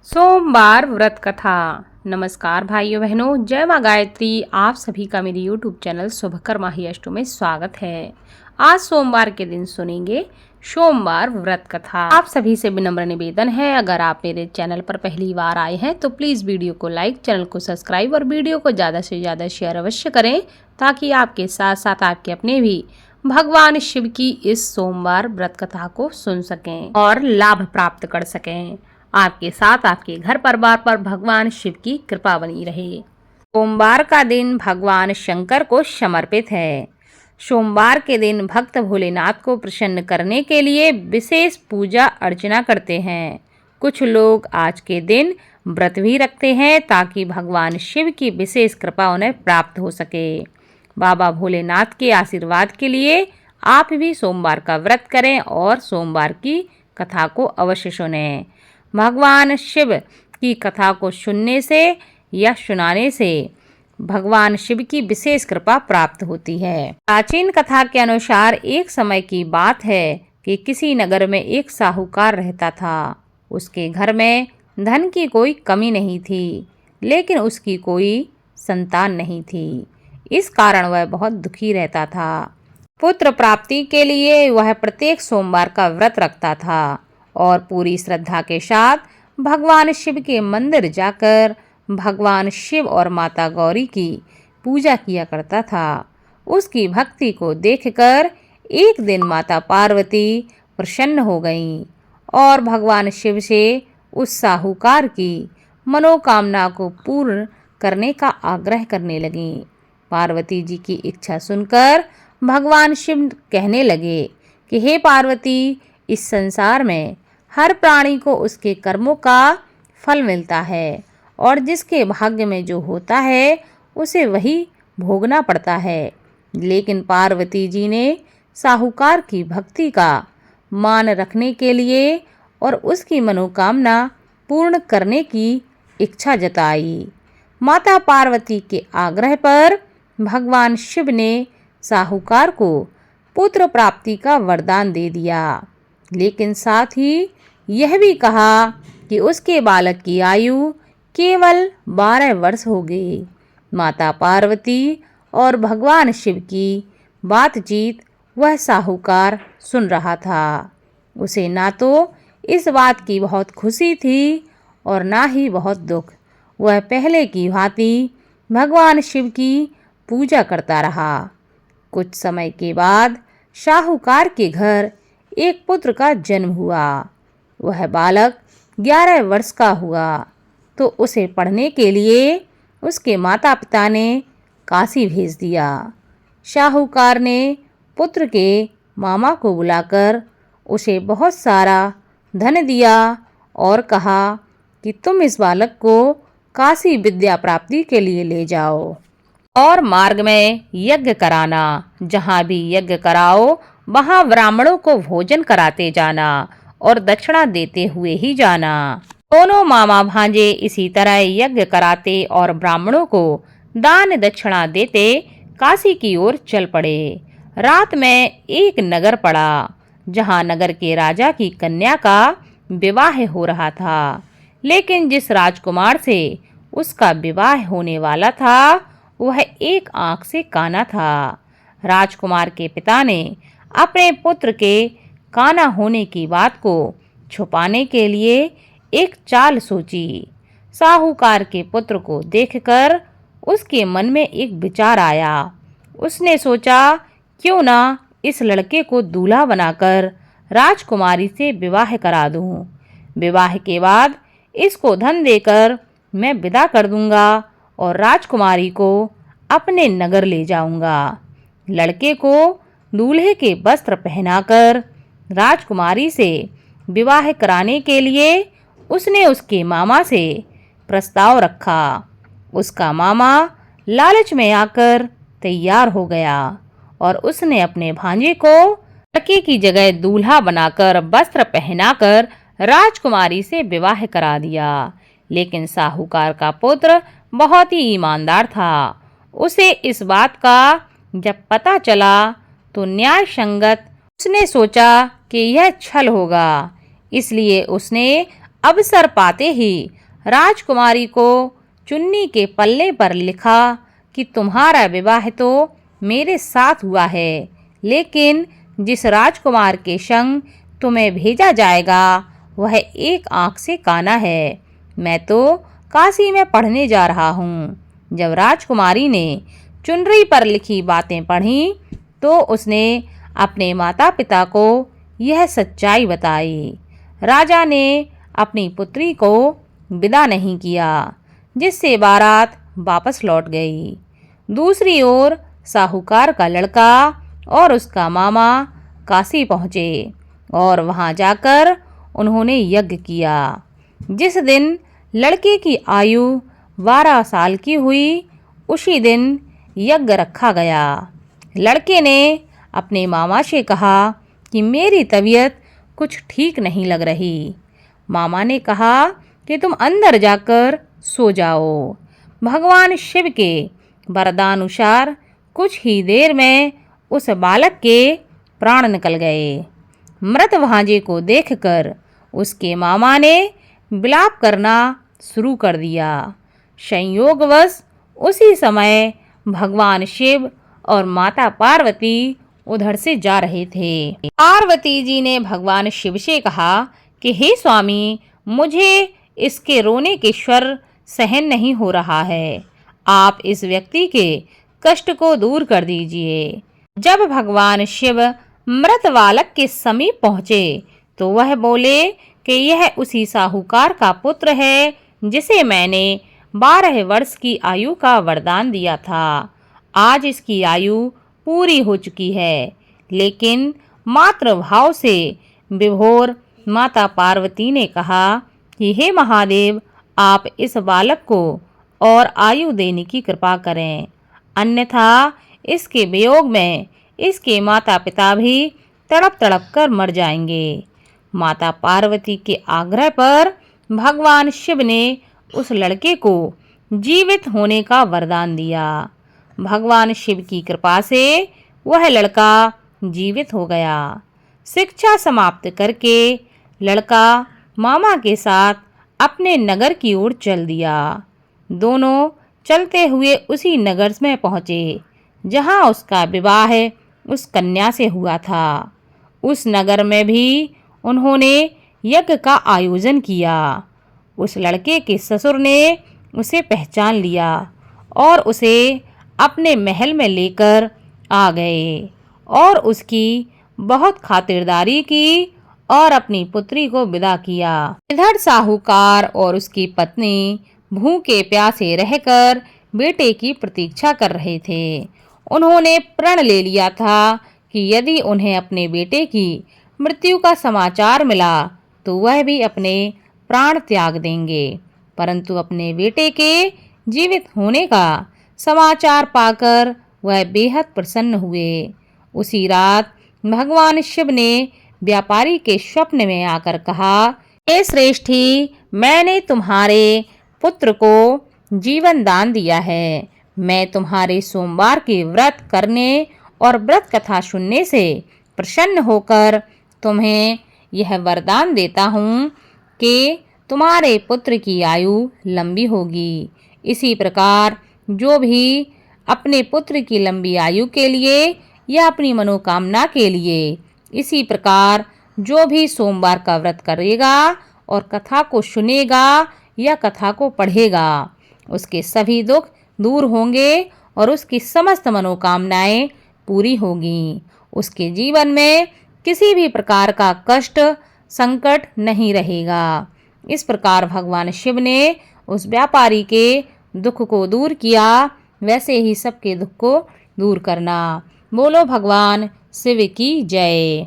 सोमवार व्रत कथा। नमस्कार भाइयों बहनों, जय माँ गायत्री। आप सभी का मेरे YouTube चैनल शुभकर माही अष्टो में स्वागत है। आज सोमवार के दिन सुनेंगे सोमवार व्रत कथा। आप सभी से विनम्र निवेदन है, अगर आप मेरे चैनल पर पहली बार आए हैं तो प्लीज़ वीडियो को लाइक, चैनल को सब्सक्राइब और वीडियो को ज़्यादा से ज़्यादा शेयर अवश्य करें, ताकि आपके साथ साथ आपके अपने भी भगवान शिव की इस सोमवार व्रत कथा को सुन सकें और लाभ प्राप्त कर सकें। आपके साथ आपके घर परिवार पर भगवान शिव की कृपा बनी रहे। सोमवार का दिन भगवान शंकर को समर्पित है। सोमवार के दिन भक्त भोलेनाथ को प्रसन्न करने के लिए विशेष पूजा अर्चना करते हैं। कुछ लोग आज के दिन व्रत भी रखते हैं ताकि भगवान शिव की विशेष कृपा उन्हें प्राप्त हो सके। बाबा भोलेनाथ के आशीर्वाद के लिए आप भी सोमवार का व्रत करें और सोमवार की कथा को अवश्य सुनें। भगवान शिव की कथा को सुनने से या सुनाने से भगवान शिव की विशेष कृपा प्राप्त होती है। प्राचीन कथा के अनुसार एक समय की बात है कि किसी नगर में एक साहूकार रहता था। उसके घर में धन की कोई कमी नहीं थी, लेकिन उसकी कोई संतान नहीं थी। इस कारण वह बहुत दुखी रहता था। पुत्र प्राप्ति के लिए वह प्रत्येक सोमवार का व्रत रखता था और पूरी श्रद्धा के साथ भगवान शिव के मंदिर जाकर भगवान शिव और माता गौरी की पूजा किया करता था। उसकी भक्ति को देखकर एक दिन माता पार्वती प्रसन्न हो गईं और भगवान शिव से उस साहूकार की मनोकामना को पूर्ण करने का आग्रह करने लगीं। पार्वती जी की इच्छा सुनकर भगवान शिव कहने लगे कि हे पार्वती, इस संसार में हर प्राणी को उसके कर्मों का फल मिलता है और जिसके भाग्य में जो होता है उसे वही भोगना पड़ता है। लेकिन पार्वती जी ने साहूकार की भक्ति का मान रखने के लिए और उसकी मनोकामना पूर्ण करने की इच्छा जताई। माता पार्वती के आग्रह पर भगवान शिव ने साहूकार को पुत्र प्राप्ति का वरदान दे दिया, लेकिन साथ ही यह भी कहा कि उसके बालक की आयु केवल 12 वर्ष होगी। माता पार्वती और भगवान शिव की बातचीत वह साहूकार सुन रहा था। उसे ना तो इस बात की बहुत खुशी थी और ना ही बहुत दुख। वह पहले की भांति भगवान शिव की पूजा करता रहा। कुछ समय के बाद साहूकार के घर एक पुत्र का जन्म हुआ। वह बालक 11 वर्ष का हुआ तो उसे पढ़ने के लिए उसके माता पिता ने काशी भेज दिया। साहूकार ने पुत्र के मामा को बुलाकर उसे बहुत सारा धन दिया और कहा कि तुम इस बालक को काशी विद्या प्राप्ति के लिए ले जाओ और मार्ग में यज्ञ कराना। जहाँ भी यज्ञ कराओ वहाँ ब्राह्मणों को भोजन कराते जाना और दक्षिणा देते हुए ही जाना। दोनों मामा भांजे इसी तरह यज्ञ कराते और ब्राह्मणों को दान दक्षिणा देते काशी की ओर चल पड़े। रात में एक नगर पड़ा जहाँ नगर के राजा की कन्या का विवाह हो रहा था, लेकिन जिस राजकुमार से उसका विवाह होने वाला था वह एक आंख से काना था। राजकुमार के पिता ने अपने पुत्र के काना होने की बात को छुपाने के लिए एक चाल सोची। साहूकार के पुत्र को देखकर उसके मन में एक विचार आया। उसने सोचा, क्यों ना इस लड़के को दूल्हा बनाकर राजकुमारी से विवाह करा दूं। विवाह के बाद इसको धन देकर मैं विदा कर दूंगा और राजकुमारी को अपने नगर ले जाऊंगा। लड़के को दूल्हे के वस्त्र पहनाकर राजकुमारी से विवाह कराने के लिए उसने उसके मामा से प्रस्ताव रखा। उसका मामा लालच में आकर तैयार हो गया और उसने अपने भांजे को लड़के की जगह दूल्हा बनाकर वस्त्र पहनाकर राजकुमारी से विवाह करा दिया। लेकिन साहूकार का पुत्र बहुत ही ईमानदार था। उसे इस बात का जब पता चला तो न्याय संगत उसने सोचा कि यह छल होगा, इसलिए उसने अवसर पाते ही राजकुमारी को चुन्नी के पल्ले पर लिखा कि तुम्हारा विवाह तो मेरे साथ हुआ है, लेकिन जिस राजकुमार के संग तुम्हें भेजा जाएगा वह एक आंख से काना है। मैं तो काशी में पढ़ने जा रहा हूँ। जब राजकुमारी ने चुनरी पर लिखी बातें पढ़ी तो उसने अपने माता पिता को यह सच्चाई बताई। राजा ने अपनी पुत्री को विदा नहीं किया, जिससे बारात वापस लौट गई। दूसरी ओर साहूकार का लड़का और उसका मामा काशी पहुँचे और वहाँ जाकर उन्होंने यज्ञ किया। जिस दिन लड़के की आयु 12 साल की हुई, उसी दिन यज्ञ रखा गया। लड़के ने अपने मामा से कहा कि मेरी तबीयत कुछ ठीक नहीं लग रही। मामा ने कहा कि तुम अंदर जाकर सो जाओ। भगवान शिव के वरदानुसार कुछ ही देर में उस बालक के प्राण निकल गए। मृत भांजे को देखकर उसके मामा ने विलाप करना शुरू कर दिया। संयोगवश उसी समय भगवान शिव और माता पार्वती उधर से जा रहे थे। पार्वती जी ने भगवान शिव से कहा कि हे स्वामी, मुझे इसके रोने के स्वर सहन नहीं हो रहा है। आप इस व्यक्ति के कष्ट को दूर कर दीजिए। जब भगवान शिव मृत बालक के समीप पहुँचे तो वह बोले कि यह उसी साहूकार का पुत्र है जिसे मैंने 12 वर्ष की आयु का वरदान दिया था। आज इसकी आयु पूरी हो चुकी है, लेकिन मातृभाव से विभोर माता पार्वती ने कहा कि हे महादेव, आप इस बालक को और आयु देने की कृपा करें, अन्यथा इसके वियोग में इसके माता पिता भी तड़प तड़प कर मर जाएंगे। माता पार्वती के आग्रह पर भगवान शिव ने उस लड़के को जीवित होने का वरदान दिया। भगवान शिव की कृपा से वह लड़का जीवित हो गया। शिक्षा समाप्त करके लड़का मामा के साथ अपने नगर की ओर चल दिया। दोनों चलते हुए उसी नगर में पहुँचे जहाँ उसका विवाह उस कन्या से हुआ था। उस नगर में भी उन्होंने यज्ञ का आयोजन किया। उस लड़के के ससुर ने उसे पहचान लिया और उसे अपने महल में लेकर आ गए और उसकी बहुत खातिरदारी की और अपनी पुत्री को विदा किया। इधर साहूकार और उसकी पत्नी भूखे प्यासे रहकर बेटे की प्रतीक्षा कर रहे थे। उन्होंने प्रण ले लिया था कि यदि उन्हें अपने बेटे की मृत्यु का समाचार मिला तो वह भी अपने प्राण त्याग देंगे, परंतु अपने बेटे के जीवित होने का समाचार पाकर वह बेहद प्रसन्न हुए। उसी रात भगवान शिव ने व्यापारी के स्वप्न में आकर कहा, हे श्रेष्ठी, मैंने तुम्हारे पुत्र को जीवन दान दिया है। मैं तुम्हारे सोमवार के व्रत करने और व्रत कथा सुनने से प्रसन्न होकर तुम्हें यह वरदान देता हूँ कि तुम्हारे पुत्र की आयु लंबी होगी। इसी प्रकार जो भी अपने पुत्र की लंबी आयु के लिए या अपनी मनोकामना के लिए इसी प्रकार जो भी सोमवार का व्रत करेगा और कथा को सुनेगा या कथा को पढ़ेगा, उसके सभी दुख दूर होंगे और उसकी समस्त मनोकामनाएं पूरी होगी। उसके जीवन में किसी भी प्रकार का कष्ट संकट नहीं रहेगा। इस प्रकार भगवान शिव ने उस व्यापारी के दुख को दूर किया, वैसे ही सबके दुख को दूर करना। बोलो भगवान शिव की जय।